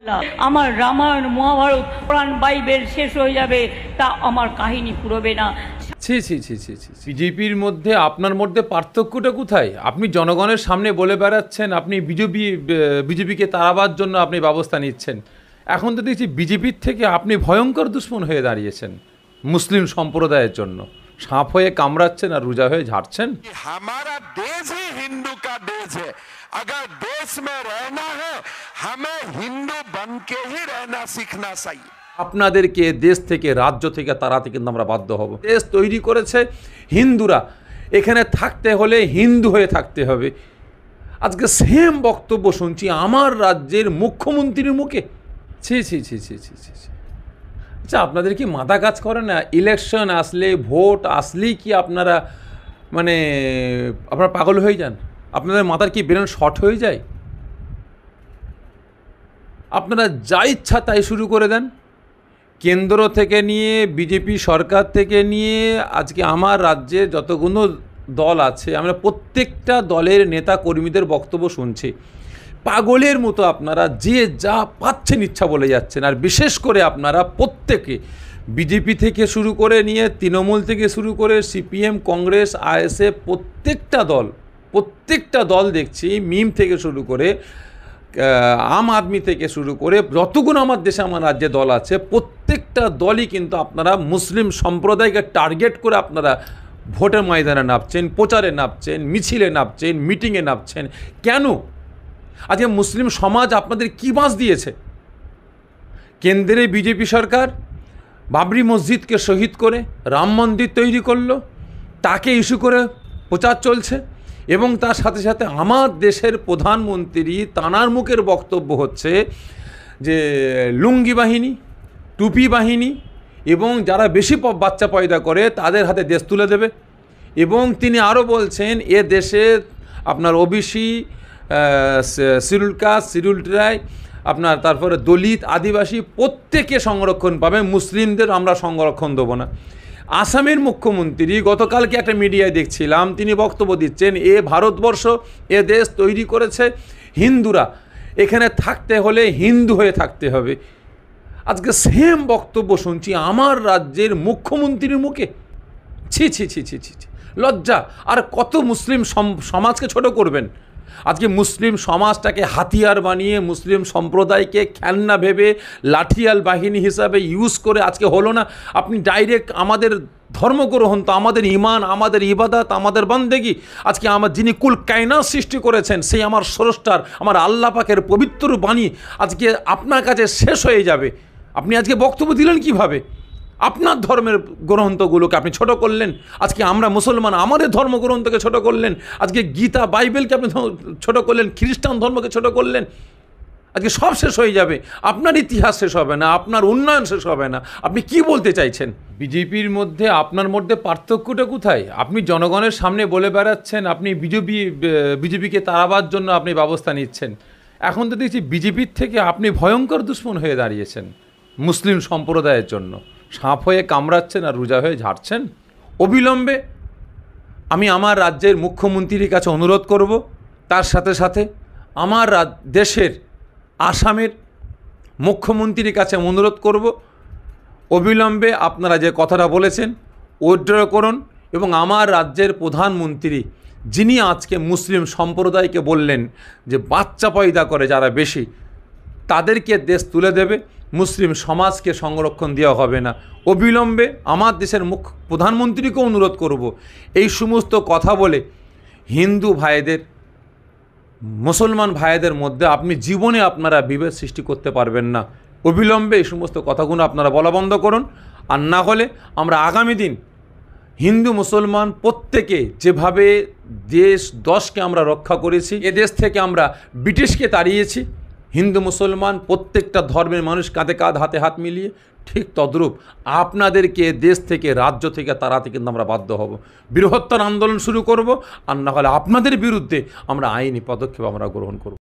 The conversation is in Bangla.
আমার রামায়ণ মহাভারত কোরআন বাইবেল শেষ হয়ে যাবে, তা আমার কাহিনী পুরোবে না। ছি ছি ছি ছি ছি বিজেপির মধ্যে আপনার মধ্যে পার্থক্যটা কোথায়? আপনি জনগণের সামনে বলে বেড়াচ্ছেন আপনি বিজেপিকে তাড়াবার জন্য আপনি ব্যবস্থা নিচ্ছেন। এখন তো দেখছি বিজেপির থেকে আপনি ভয়ঙ্কর দুশ্মন হয়ে দাঁড়িয়েছেন মুসলিম সম্প্রদায়ের জন্য। সাপ হয়ে কামড়াচ্ছেন আর রোজা হয়ে ঝাড়ছেন। हमारा देश ही हिंदू का देश है। अगर देश में रहना है हमें हिंदू बन के ही रहना सीखना चाहिए। আপনাদেরকে দেশ থেকে রাজ্য থেকে তাড়াতে কিন্তু আমরা বাধ্য হব। দেশ তৈরি করেছে হিন্দুরা, এখানে থাকতে হলে হিন্দু হয়ে থাকতে হবে। আজকে সেম বক্তব্য শুনছি আমার রাজ্যের মুখ্যমন্ত্রীর মুখে। ছি ছি ছি ছি ছি ছি ছি। আচ্ছা, আপনাদের কি মাথা কাজ করে না? ইলেকশন আসলে, ভোট আসলেই কি আপনারা আপনারা পাগল হয়ে যান? আপনাদের মাথার কি ব্রেন শর্ট হয়ে যায়? আপনারা যা ইচ্ছা তাই শুরু করে দেন। কেন্দ্র থেকে নিয়ে, বিজেপি সরকার থেকে নিয়ে, আজকে আমার রাজ্যে যতগুলো দল আছে আমরা প্রত্যেকটা দলের নেতা কর্মীদের বক্তব্য শুনছি। পাগলের মতো আপনারা যে যা পাচ্ছেন ইচ্ছা বলে যাচ্ছেন। আর বিশেষ করে আপনারা প্রত্যেকে বিজেপি থেকে শুরু করে নিয়ে, তৃণমূল থেকে শুরু করে সিপিএম, কংগ্রেস, আইএসএফ, প্রত্যেকটা দল দেখছি, মিম থেকে শুরু করে আম আদমি থেকে শুরু করে যতগুলো আমার দেশে আমার রাজ্যে দল আছে, প্রত্যেকটা দলই কিন্তু আপনারা মুসলিম সম্প্রদায়কে টার্গেট করে আপনারা ভোটের ময়দানে নামছেন, প্রচারে নামছেন, মিছিলে নামছেন, মিটিংয়ে নামছেন। কেন? আজকে মুসলিম সমাজ আপনাদের কী বাঁশ দিয়েছে? কেন্দ্রে বিজেপি সরকার বাবরি মসজিদকে শহীদ করে রাম মন্দির তৈরি করলো, তাকে ইস্যু করে প্রচার চলছে। এবং তার সাথে সাথে আমার দেশের প্রধানমন্ত্রী তানার মুখের বক্তব্য হচ্ছে যে লুঙ্গি বাহিনী, টুপি বাহিনী এবং যারা বেশি বাচ্চা পয়দা করে তাদের হাতে দেশ তুলে দেবে। এবং তিনি আরও বলছেন এ দেশে আপনার OBC, schedule caste, schedule tribe, আপনার তারপরে দলিত, আদিবাসী প্রত্যেকে সংরক্ষণ পাবে, মুসলিমদের আমরা সংরক্ষণ দেবো না। আসামের মুখ্যমন্ত্রী গতকালকে একটা মিডিয়ায় দেখছিলাম, তিনি বক্তব্য দিচ্ছেন এ ভারতবর্ষ, এ দেশ তৈরি করেছে হিন্দুরা, এখানে থাকতে হলে হিন্দু হয়ে থাকতে হবে। আজকে সেম বক্তব্য শুনছি আমার রাজ্যের মুখ্যমন্ত্রীর মুখে। ছি ছি ছি ছি ছি ছি, লজ্জা। আর কত মুসলিম সমাজকে ছোট করবেন? আজকে মুসলিম সমাজটাকে হাতিয়ার বানিয়ে, মুসলিম সম্প্রদায়কে খেলনা ভেবে, লাঠিয়াল বাহিনী হিসাবে ইউজ করে আজকে হলো না আপনি ডাইরেক্ট আমাদের ধর্মগ্রহণ, তো আমাদের ইমান, আমাদের ইবাদত, আমাদের বান্দেগি, আজকে আমার যিনি কুল কায়নাত সৃষ্টি করেছেন সেই আমার স্রষ্টার, আমার আল্লাহ পাকের পবিত্র বাণী আজকে আপনার কাছে শেষ হয়ে যাবে। আপনি আজকে বক্তব্য দিলেন কিভাবে? আপনার ধর্মের গ্রন্থগুলোকে আপনি ছোট করলেন। আজকে আমরা মুসলমান, আমাদের ধর্মগ্রন্থকে ছোট করলেন। আজকে গীতা, বাইবেলকে আপনি ছোট করলেন, খ্রিস্টান ধর্মকে ছোট করলেন। আজকে সব শেষ হয়ে যাবে, আপনার ইতিহাস শেষ হবে না, আপনার উন্নয়ন শেষ হবে না। আপনি কি বলতে চাইছেন? বিজেপির মধ্যে আপনার মধ্যে পার্থক্যটা কোথায়? আপনি জনগণের সামনে বলে বেড়াচ্ছেন আপনি বিজেপিকে তাড়াবার জন্য আপনি ব্যবস্থা নিচ্ছেন। এখন তো দেখছি বিজেপির থেকে আপনি ভয়ঙ্কর দুশ্মন হয়ে দাঁড়িয়েছেন মুসলিম সম্প্রদায়ের জন্য। সাপ হয়ে কামড়াচ্ছেন আর রোজা হয়ে ঝাড়ছেন। অবিলম্বে আমি আমার রাজ্যের মুখ্যমন্ত্রীর কাছে অনুরোধ করব, তার সাথে সাথে আমার দেশের আসামের মুখ্যমন্ত্রীর কাছে অনুরোধ করব, অবিলম্বে আপনারা যে কথাটা বলেছেন উইথড্র করুন। এবং আমার রাজ্যের প্রধানমন্ত্রী যিনি আজকে মুসলিম সম্প্রদায়কে বললেন যে বাচ্চা পয়দা করে যারা বেশি তাদেরকে দেশ তুলে দেবে, মুসলিম সমাজকে সংরক্ষণ দেওয়া হবে না, অবিলম্বে আমার দেশের প্রধানমন্ত্রীকে অনুরোধ করব এই সমস্ত কথা বলে হিন্দু ভাইদের, মুসলমান ভাইদের মধ্যে আপনি জীবনে আপনারা বিভেদ সৃষ্টি করতে পারবেন না। অবিলম্বে এই সমস্ত কথাগুলো আপনারা বলা বন্ধ করুন। আর না হলে আমরা আগামী দিন হিন্দু মুসলমান প্রত্যেকে যেভাবে দেশকে আমরা রক্ষা করেছি, এ দেশ থেকে আমরা ব্রিটিশকে তাড়িয়েছি, হিন্দু মুসলমান প্রত্যেকটা ধর্মের মানুষ কাঁধে কাঁধ, হাতে হাত মিলিয়ে, ঠিক তদ্রূপ আপনাদেরকে দেশ থেকে রাজ্য থেকে তাড়াতে কিন্তু আমরা বাধ্য হব। বৃহত্তর আন্দোলন শুরু করব। আর না হলে আপনাদের বিরুদ্ধে আমরা আইনি পদক্ষেপ আমরা গ্রহণ করব।